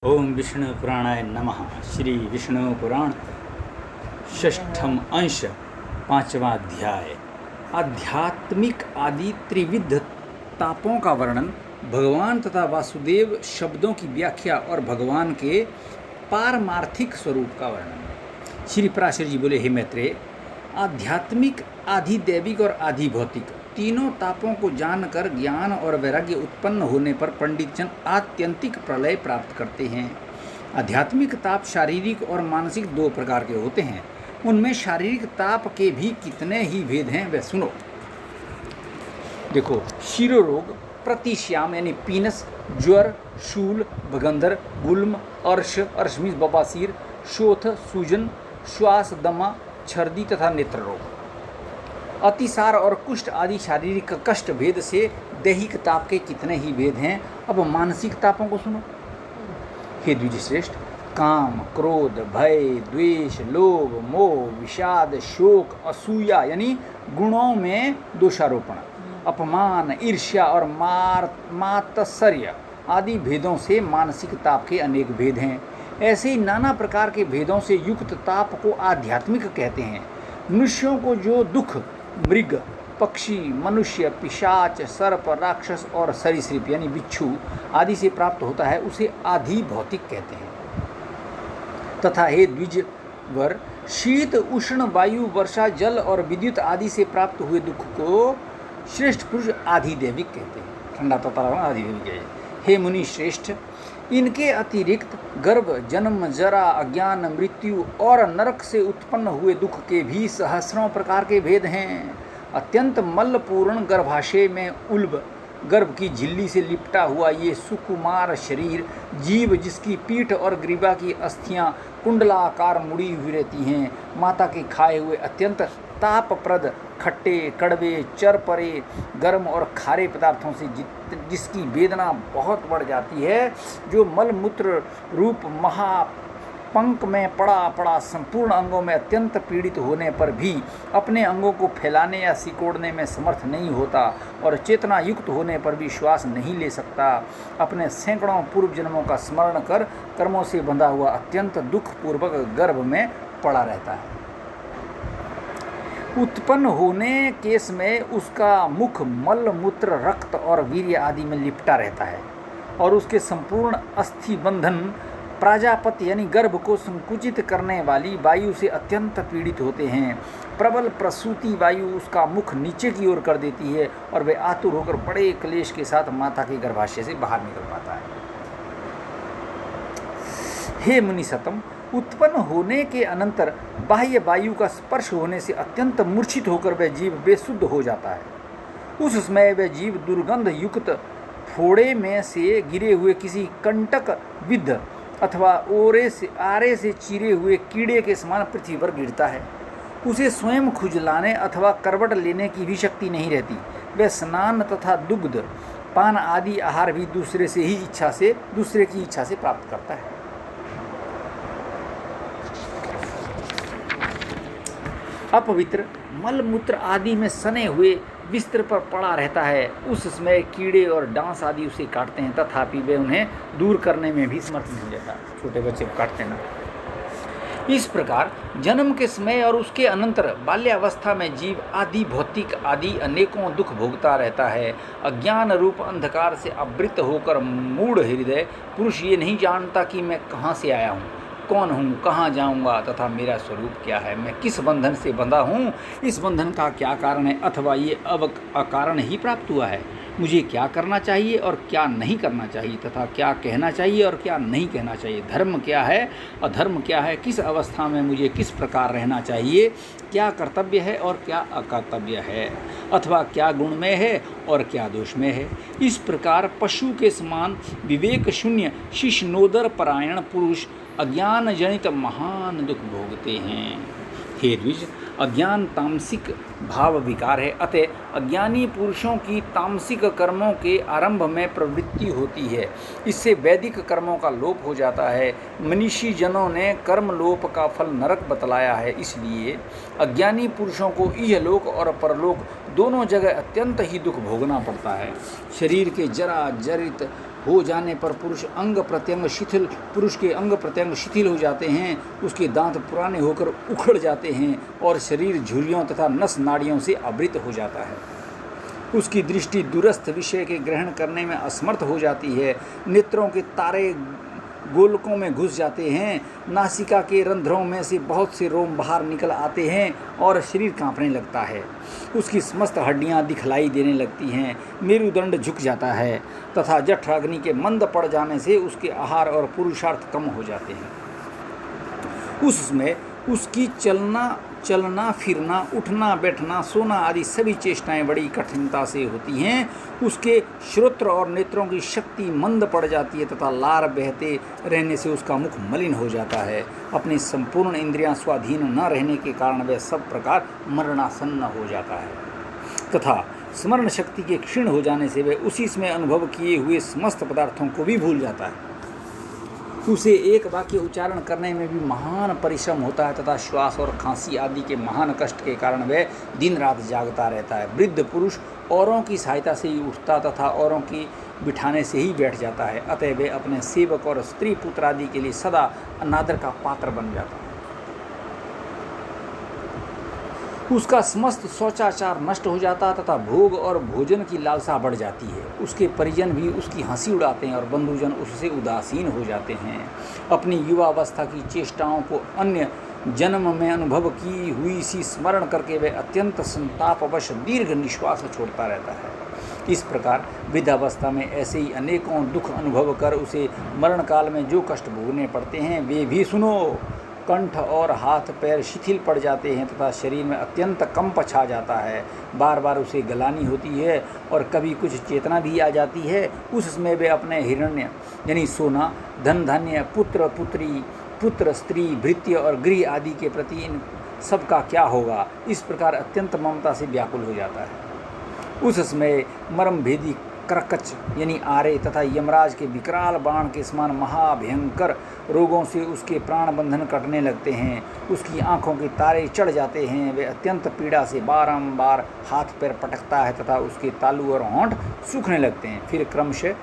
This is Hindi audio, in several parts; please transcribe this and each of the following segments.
ओम विष्णु पुराणाय नमः। श्री विष्णु पुराण षष्ठम अंश पांचवा अध्याय। आध्यात्मिक आदि त्रिविध तापों का वर्णन, भगवान तथा वासुदेव शब्दों की व्याख्या और भगवान के पारमार्थिक स्वरूप का वर्णन। श्री पराशर जी बोले, हे मैत्रेय, आध्यात्मिक, आधिदैविक और आधिभौतिक तीनों तापों को जानकर ज्ञान और वैराग्य उत्पन्न होने पर पंडितजन आत्यंतिक प्रलय प्राप्त करते हैं। आध्यात्मिक ताप शारीरिक और मानसिक दो प्रकार के होते हैं। उनमें शारीरिक ताप के भी कितने ही भेद हैं वह सुनो। देखो, शिरोरोग, प्रतिश्याम यानी पीनस, ज्वर, शूल, भगंदर, गुल्म, अर्श मीन्स बबासीर, शोथ, सूजन, श्वास, दमा, छर्दी तथा नेत्र रोग। अतिसार और कुष्ठ आदि शारीरिक कष्ट भेद से दैहिक ताप के कितने ही भेद हैं। अब मानसिक तापों को सुनो। हे द्विजश्रेष्ठ, काम, क्रोध, भय, द्वेष, लोभ, मोह, विषाद, शोक, असूया यानी गुणों में दोषारोपण, अपमान, ईर्ष्या और मात्सर्य आदि भेदों से मानसिक ताप के अनेक भेद हैं। ऐसे ही नाना प्रकार के भेदों से युक्त ताप को आध्यात्मिक कहते हैं। मनुष्यों को जो दुख मृग, पक्षी, मनुष्य, पिशाच, सर्प, राक्षस और सरीसृप यानी बिच्छू आदि से प्राप्त होता है उसे आधि भौतिक कहते हैं। तथा हे द्विजवर, शीत, उष्ण, वायु, वर्षा, जल और विद्युत आदि से प्राप्त हुए दुख को श्रेष्ठ पुरुष आधिदैविक कहते हैं। ठंडा तथा आधिदैविक है। हे मुनि श्रेष्ठ, इनके अतिरिक्त गर्भ, जन्म, जरा, अज्ञान, मृत्यु और नरक से उत्पन्न हुए दुख के भी सहस्रों प्रकार के भेद हैं। अत्यंत मलपूर्ण गर्भाशय में उल्ब, गर्भ की झिल्ली से लिपटा हुआ ये सुकुमार शरीर, जीव जिसकी पीठ और ग्रीवा की अस्थियां कुंडलाकार मुड़ी हुई रहती हैं, माता के खाए हुए अत्यंत तापप्रद खट्टे, कड़वे, चरपरे, गर्म और खारे पदार्थों से जिसकी वेदना बहुत बढ़ जाती है, जो मलमूत्र रूप महापंक में पड़ा संपूर्ण अंगों में अत्यंत पीड़ित होने पर भी अपने अंगों को फैलाने या सिकोड़ने में समर्थ नहीं होता और चेतना युक्त होने पर भी श्वास नहीं ले सकता, अपने सैकड़ों पूर्व जन्मों का स्मरण कर कर्मों से बंधा हुआ अत्यंत दुखपूर्वक गर्भ में पड़ा रहता है। उत्पन्न होने के समय उसका मुख मल, मूत्र, रक्त और वीर्य आदि में लिपटा रहता है और उसके संपूर्ण अस्थि बंधन प्राजापत्य यानी गर्भ को संकुचित करने वाली वायु से अत्यंत पीड़ित होते हैं। प्रबल प्रसूति वायु उसका मुख नीचे की ओर कर देती है और वह आतुर होकर बड़े क्लेश के साथ माता के गर्भाशय से बाहर निकल पाता है। हे मुनिसतम, उत्पन्न होने के अनंतर बाह्य वायु का स्पर्श होने से अत्यंत मूर्छित होकर वह जीव बेशुद्ध हो जाता है। उस समय वह जीव दुर्गंध युक्त फोड़े में से गिरे हुए किसी कंटक विद्ध अथवा आरे से चीरे हुए कीड़े के समान पृथ्वी पर गिरता है। उसे स्वयं खुजलाने अथवा करवट लेने की भी शक्ति नहीं रहती। वह स्नान तथा दुग्ध पान आदि आहार भी दूसरे की इच्छा से प्राप्त करता है। अपवित्र मलमूत्र आदि में सने हुए बिस्तर पर पड़ा रहता है। उस समय कीड़े और डांस आदि उसे काटते हैं, तथापि वे उन्हें दूर करने में भी समर्थ नहीं रहता। छोटे बच्चे को काटते ना। इस प्रकार जन्म के समय और उसके अनंतर बाल्यावस्था में जीव आदि भौतिक आदि अनेकों दुख भोगता रहता है। अज्ञान रूप अंधकार से आवृत होकर मूढ़ हृदय पुरुष ये नहीं जानता कि मैं कहाँ से आया हूँ, कौन हूँ, कहाँ जाऊँगा तथा मेरा स्वरूप क्या है, मैं किस बंधन से बंधा हूँ, इस बंधन का क्या कारण है अथवा ये अकारण ही प्राप्त हुआ है, मुझे क्या करना चाहिए और क्या नहीं करना चाहिए तथा क्या कहना चाहिए और क्या नहीं कहना चाहिए, धर्म क्या है, अधर्म क्या है, किस अवस्था में मुझे किस प्रकार रहना चाहिए, क्या कर्तव्य है और क्या अकर्तव्य है, अथवा क्या गुण में है और क्या दोष में है। इस प्रकार पशु के समान विवेक शून्य शिशनोदर परायण पुरुष अज्ञान जनित महान दुख भोगते हैं। हे द्विज, अज्ञान तामसिक भाव विकार है, अतः अज्ञानी पुरुषों की तामसिक कर्मों के आरंभ में प्रवृत्ति होती है। इससे वैदिक कर्मों का लोप हो जाता है। मनीषी जनों ने कर्म लोप का फल नरक बतलाया है। इसलिए अज्ञानी पुरुषों को इहलोक और परलोक दोनों जगह अत्यंत ही दुख भोगना पड़ता है। शरीर के जरा जरित हो जाने पर पुरुष के अंग प्रत्यंग शिथिल हो जाते हैं, उसके दांत पुराने होकर उखड़ जाते हैं और शरीर झुर्रियों तथा नस नाड़ियों से आवृत हो जाता है। उसकी दृष्टि दूरस्थ विषय के ग्रहण करने में असमर्थ हो जाती है, नेत्रों के तारे गोलकों में घुस जाते हैं, नासिका के रंध्रों में से बहुत से रोम बाहर निकल आते हैं और शरीर कांपने लगता है। उसकी समस्त हड्डियां दिखलाई देने लगती हैं, मेरुदंड झुक जाता है तथा जठराग्नि के मंद पड़ जाने से उसके आहार और पुरुषार्थ कम हो जाते हैं। उसमें उसकी चलना फिरना, उठना बैठना, सोना आदि सभी चेष्टाएं बड़ी कठिनता से होती हैं। उसके श्रोत्र और नेत्रों की शक्ति मंद पड़ जाती है तथा लार बहते रहने से उसका मुख मलिन हो जाता है। अपनी संपूर्ण इंद्रियां स्वाधीन न रहने के कारण वह सब प्रकार मरणासन्न हो जाता है तथा स्मरण शक्ति के क्षीण हो जाने से वह उसी समय अनुभव किए हुए समस्त पदार्थों को भी भूल जाता है। उसे एक वाक्य उच्चारण करने में भी महान परिश्रम होता है तथा श्वास और खांसी आदि के महान कष्ट के कारण वह दिन रात जागता रहता है। वृद्ध पुरुष औरों की सहायता से ही उठता तथा औरों की बिठाने से ही बैठ जाता है, अतः वह अपने सेवक और स्त्री पुत्र आदि के लिए सदा अनादर का पात्र बन जाता है। उसका समस्त शौचाचार नष्ट हो जाता तथा भोग और भोजन की लालसा बढ़ जाती है। उसके परिजन भी उसकी हंसी उड़ाते हैं और बंधुजन उससे उदासीन हो जाते हैं। अपनी युवावस्था की चेष्टाओं को अन्य जन्म में अनुभव की हुई सी स्मरण करके वह अत्यंत संतापवश दीर्घ निश्वास छोड़ता रहता है। इस प्रकार वृद्धावस्था में ऐसे ही अनेकों दुख अनुभव कर उसे मरण काल में जो कष्ट भोगने पड़ते हैं वे भी सुनो। कंठ और हाथ पैर शिथिल पड़ जाते हैं तथा शरीर में अत्यंत कंप छा जाता है। बार बार उसे गलानी होती है और कभी कुछ चेतना भी आ जाती है। उस समय वे अपने हिरण्य यानी सोना, धन धान्य, पुत्र पुत्री, पुत्र स्त्री, भृत्य और गृह आदि के प्रति इन सब का क्या होगा, इस प्रकार अत्यंत ममता से व्याकुल हो जाता है। उस समय मर्मभेदी करकच यानी आरे तथा यमराज के विकराल बाण के समान महाभयंकर रोगों से उसके प्राण बंधन कटने लगते हैं। उसकी आंखों के तारे चढ़ जाते हैं। वे अत्यंत पीड़ा से बारंबार हाथ पैर पटकता है तथा उसके तालू और होंठ सूखने लगते हैं। फिर क्रमशः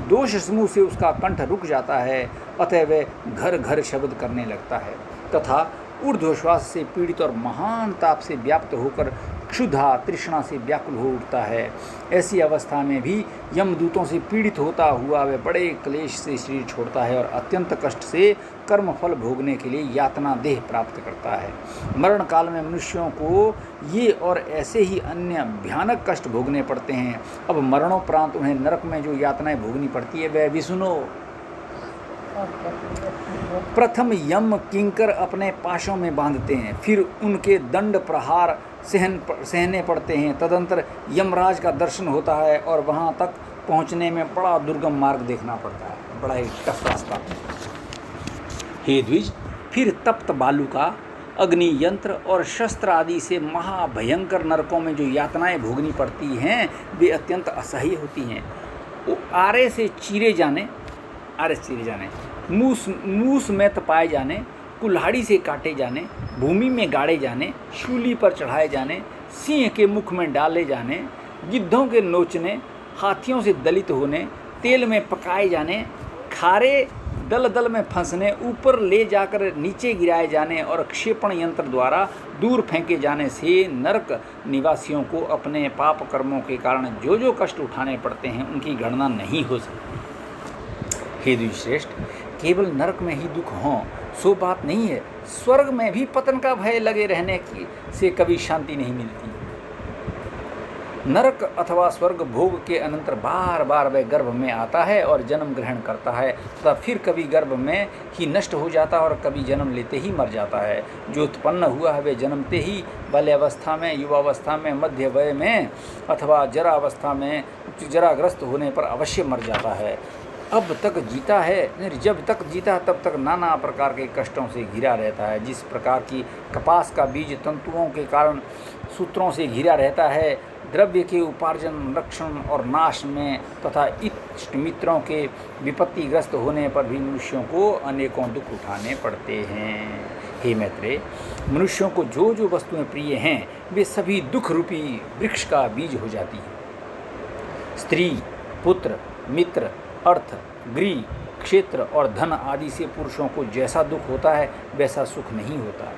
दोष समूह से उसका कंठ रुक जाता है, अतः वह घर घर शब्द करने लगता है तथा ऊर्ध्वश्वास से पीड़ित और महान ताप से व्याप्त होकर क्षुधा तृष्णा से व्याकुल हो उठता है। ऐसी अवस्था में भी यमदूतों से पीड़ित होता हुआ वह बड़े क्लेश से शरीर छोड़ता है और अत्यंत कष्ट से कर्मफल भोगने के लिए यातना देह प्राप्त करता है। मरण काल में मनुष्यों को ये और ऐसे ही अन्य भयानक कष्ट भोगने पड़ते हैं। अब मरणोपरांत उन्हें नरक में जो यातनाएं भोगनी पड़ती है वह भी सुनो। प्रथम यम किंकर अपने पाशों में बांधते हैं, फिर उनके दंड प्रहार सहने पड़ते हैं। तदंतर यमराज का दर्शन होता है और वहां तक पहुंचने में बड़ा दुर्गम मार्ग देखना पड़ता है, बड़ा ही टफ रास्ता। हे द्विज, फिर तप्त बालू का अग्नि यंत्र और शस्त्र आदि से महाभयंकर नरकों में जो यातनाएं भोगनी पड़ती हैं वे अत्यंत असह्य होती हैं। आरे से चीरे जाने, मूस में तपाए जाने, कुल्हाड़ी से काटे जाने, भूमि में गाड़े जाने, शूली पर चढ़ाए जाने, सिंह के मुख में डाले जाने, गिद्धों के नोचने, हाथियों से दलित होने, तेल में पकाए जाने, खारे दल दल में फंसने, ऊपर ले जाकर नीचे गिराए जाने और क्षेपण यंत्र द्वारा दूर फेंके जाने से नरक निवासियों को अपने पाप कर्मों के कारण जो जो कष्ट उठाने पड़ते हैं उनकी गणना नहीं हो सकती। हे द्विश्रेष्ठ, केवल नरक में ही दुख हों सो बात नहीं है। स्वर्ग में भी पतन का भय लगे रहने की से कभी शांति नहीं मिलती। नरक अथवा स्वर्ग भोग के अनंतर बार बार वह गर्भ में आता है और जन्म ग्रहण करता है तथा फिर कभी गर्भ में ही नष्ट हो जाता है और कभी जन्म लेते ही मर जाता है। जो उत्पन्न हुआ है वह जन्मते ही बाल्यावस्था में, युवावस्था में, मध्य वय में अथवा जरावस्था में जराग्रस्त होने पर अवश्य मर जाता है। अब तक जीता है, जब तक जीता तब तक नाना प्रकार के कष्टों से घिरा रहता है। जिस प्रकार की कपास का बीज तंतुओं के कारण सूत्रों से घिरा रहता है, द्रव्य के उपार्जन, रक्षण और नाश में तथा इष्ट मित्रों के विपत्तिग्रस्त होने पर भी मनुष्यों को अनेकों दुख उठाने पड़ते हैं। हे मैत्रेय, मनुष्यों को जो जो वस्तुएं प्रिय हैं वे सभी दुख रूपी वृक्ष का बीज हो जाती हैं। स्त्री, पुत्र, मित्र, अर्थ, गृह, क्षेत्र और धन आदि से पुरुषों को जैसा दुख होता है वैसा सुख नहीं होता।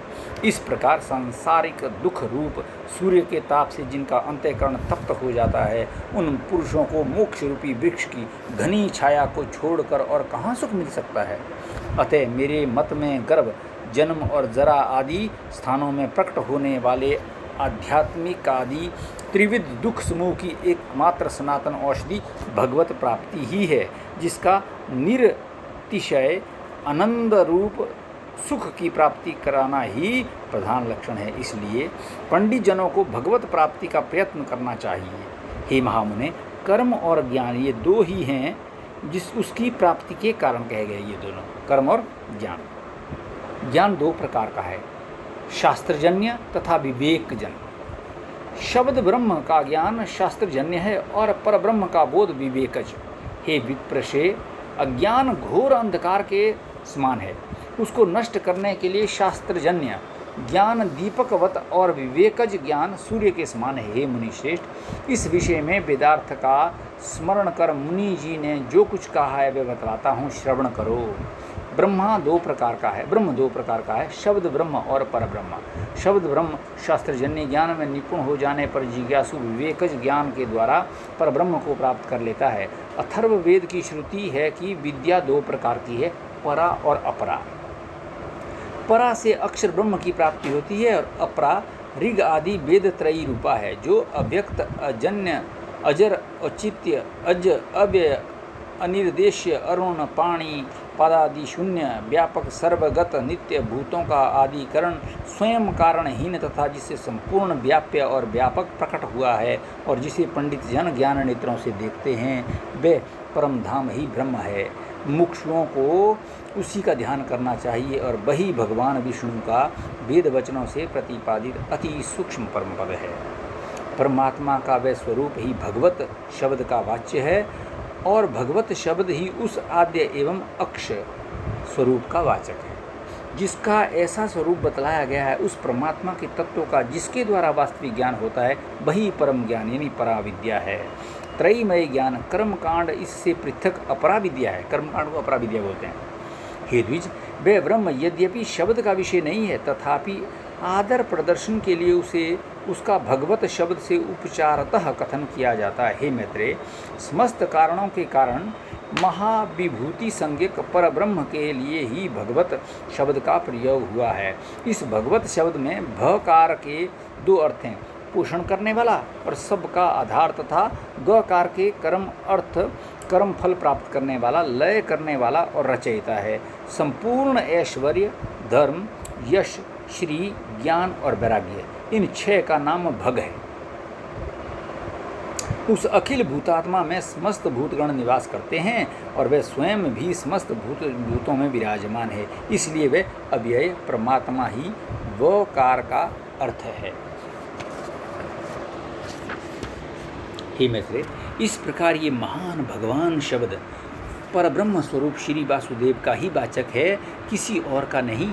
इस प्रकार सांसारिक दुख रूप सूर्य के ताप से जिनका अंतःकरण तप्त हो जाता है, उन पुरुषों को मोक्ष रूपी वृक्ष की घनी छाया को छोड़कर और कहाँ सुख मिल सकता है। अतः मेरे मत में गर्भ, जन्म और जरा आदि स्थानों में प्रकट होने वाले आध्यात्मिक आदि त्रिविध दुख समूह की एकमात्र सनातन औषधि भगवत प्राप्ति ही है, जिसका निरतिशय आनंद रूप सुख की प्राप्ति कराना ही प्रधान लक्षण है। इसलिए पंडित जनों को भगवत प्राप्ति का प्रयत्न करना चाहिए। हे महामुने, कर्म और ज्ञान ये दो ही हैं जिस उसकी प्राप्ति के कारण कहे गए। ये दोनों कर्म और ज्ञान। ज्ञान दो प्रकार का है, शास्त्रजन्य तथा विवेकजन्य। शब्द ब्रह्म का ज्ञान शास्त्रजन्य है और परब्रह्म का बोध विवेकज। हे विप्रशे, अज्ञान घोर अंधकार के समान है। उसको नष्ट करने के लिए शास्त्रजन्य ज्ञान दीपकवत और विवेकज ज्ञान सूर्य के समान है। हे मुनिश्रेष्ठ, इस विषय में वेदार्थ का स्मरण कर मुनि जी ने जो कुछ कहा है वे बतलाता हूँ, श्रवण करो। ब्रह्म दो प्रकार का है, शब्द ब्रह्म और परब्रह्म। शब्द ब्रह्म शास्त्रजन्य ज्ञान में निपुण हो जाने पर जिज्ञासु विवेकज ज्ञान के द्वारा परब्रह्म को प्राप्त कर लेता है। अथर्व वेद की श्रुति है कि विद्या दो प्रकार की है, परा और अपरा। परा से अक्षर ब्रह्म की प्राप्ति होती है और अपरा ऋग आदि वेद त्रयी रूपा है, जो अव्यक्त, अजन्य, अजर, औचित्य, अज, अव्यय, अनिर्देश्य, अरुण, पाणी, पदादि शून्य, व्यापक, सर्वगत, नित्य, भूतों का आदिकरण, स्वयं कारणहीन तथा जिसे संपूर्ण व्याप्य और व्यापक प्रकट हुआ है और जिसे पंडित जन ज्ञान नेत्रों से देखते हैं, वे परम धाम ही ब्रह्म है। मुमुक्षुओं को उसी का ध्यान करना चाहिए और वही भगवान विष्णु का वेद वचनों से प्रतिपादित अति सूक्ष्म परम पद है। परमात्मा का वह स्वरूप ही भगवत शब्द का वाच्य है और भगवत शब्द ही उस आद्य एवं अक्ष स्वरूप का वाचक है, जिसका ऐसा स्वरूप बतलाया गया है। उस परमात्मा के तत्वों का जिसके द्वारा वास्तविक ज्ञान होता है वही परम ज्ञान यानी पराविद्या है। त्रयीमय ज्ञान कर्मकांड इससे पृथक अपराविद्या है। कर्मकांड को अपराविद्या बोलते हैं। हे द्विज, वह ब्रह्म यद्यपि शब्द का विषय नहीं है, तथापि आदर प्रदर्शन के लिए उसे उसका भगवत शब्द से उपचारतः कथन किया जाता है। हे मैत्रेय, समस्त कारणों के कारण महाविभूति संज्ञक परब्रह्म के लिए ही भगवत शब्द का प्रयोग हुआ है। इस भगवत शब्द में भकार के दो अर्थ हैं, पोषण करने वाला और सबका आधार, तथा गकार के कर्म अर्थ कर्म फल प्राप्त करने वाला, लय करने वाला और रचयिता है। संपूर्ण ऐश्वर्य, धर्म, यश, श्री, ज्ञान और वैराग्य, इन छह का नाम भग है। उस अखिल भूतात्मा में समस्त भूतगण निवास करते हैं और वे स्वयं भी समस्त भूतों में विराजमान है। इसलिए वे अव्यय परमात्मा ही वकार का अर्थ है। हे मैत्रेय, इस प्रकार ये महान भगवान शब्द परब्रह्म स्वरूप श्री वासुदेव का ही वाचक है, किसी और का नहीं।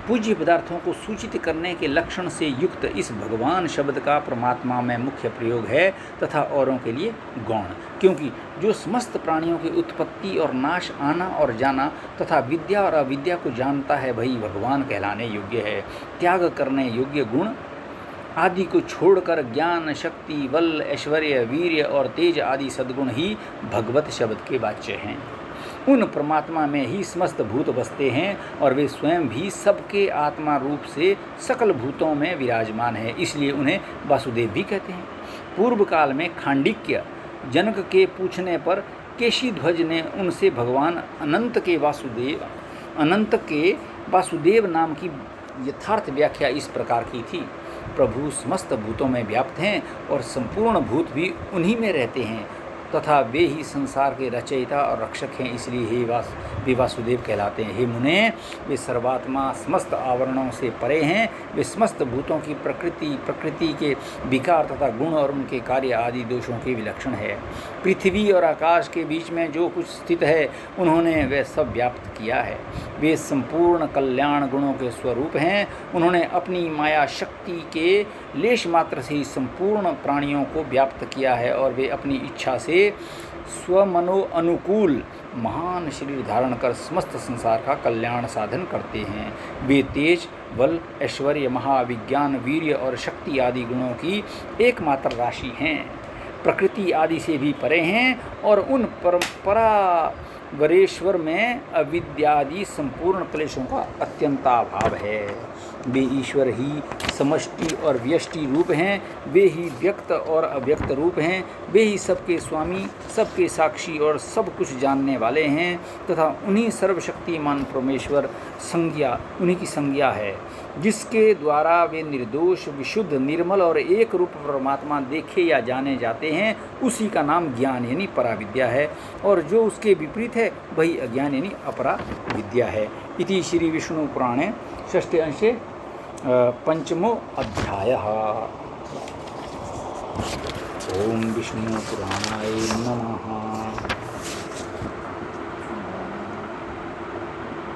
पूज्य पदार्थों को सूचित करने के लक्षण से युक्त इस भगवान शब्द का परमात्मा में मुख्य प्रयोग है तथा औरों के लिए गौण, क्योंकि जो समस्त प्राणियों की उत्पत्ति और नाश, आना और जाना तथा विद्या और अविद्या को जानता है वही भगवान कहलाने योग्य है। त्याग करने योग्य गुण आदि को छोड़कर ज्ञान, शक्ति, बल, ऐश्वर्य, वीर्य और तेज आदि सद्गुण ही भगवत शब्द के वाच्य हैं। उन परमात्मा में ही समस्त भूत बसते हैं और वे स्वयं भी सबके आत्मा रूप से सकल भूतों में विराजमान है, इसलिए उन्हें वासुदेव भी कहते हैं। पूर्व काल में खांडिक्य जनक के पूछने पर केशीध्वज ने उनसे भगवान अनंत के वासुदेव नाम की यथार्थ व्याख्या इस प्रकार की थी। प्रभु समस्त भूतों में व्याप्त हैं और संपूर्ण भूत भी उन्हीं में रहते हैं तथा वे ही संसार के रचयिता और रक्षक हैं, इसलिए वे वासुदेव कहलाते हैं। हे मुने, वे सर्वात्मा समस्त आवरणों से परे हैं। वे समस्त भूतों की प्रकृति के विकार तथा गुण और उनके कार्य आदि दोषों के विलक्षण है। पृथ्वी और आकाश के बीच में जो कुछ स्थित है उन्होंने वे सब व्याप्त किया है। वे संपूर्ण कल्याण गुणों के स्वरूप हैं। उन्होंने अपनी माया शक्ति के लेश मात्र से ही संपूर्ण प्राणियों को व्याप्त किया है और वे अपनी इच्छा से स्वमनो अनुकूल महान शरीर धारण कर समस्त संसार का कल्याण साधन करते हैं। वे तेज, बल, ऐश्वर्य, महाविज्ञान, वीर्य और शक्ति आदि गुणों की एकमात्र राशि हैं, प्रकृति आदि से भी परे हैं और उन परमेश्वर में अविद्यादि संपूर्ण क्लेशों का अत्यंताभाव है। वे ईश्वर ही समष्टि और व्यष्टि रूप हैं, वे ही व्यक्त और अव्यक्त रूप हैं, वे ही सबके स्वामी, सबके साक्षी और सब कुछ जानने वाले हैं तथा उन्हीं सर्वशक्तिमान परमेश्वर संज्ञा उन्हीं की संज्ञा है, जिसके द्वारा वे निर्दोष, विशुद्ध, निर्मल और एक रूप परमात्मा देखे या जाने जाते हैं। उसी का नाम ज्ञान यानी पराविद्या है और जो उसके विपरीत है वही अज्ञान यानी अपरा विद्या है। इति श्री विष्णु पुराणे षष्ठे अंशे पंचमो अध्यायः। ओम विष्णु पुराणाय नमः।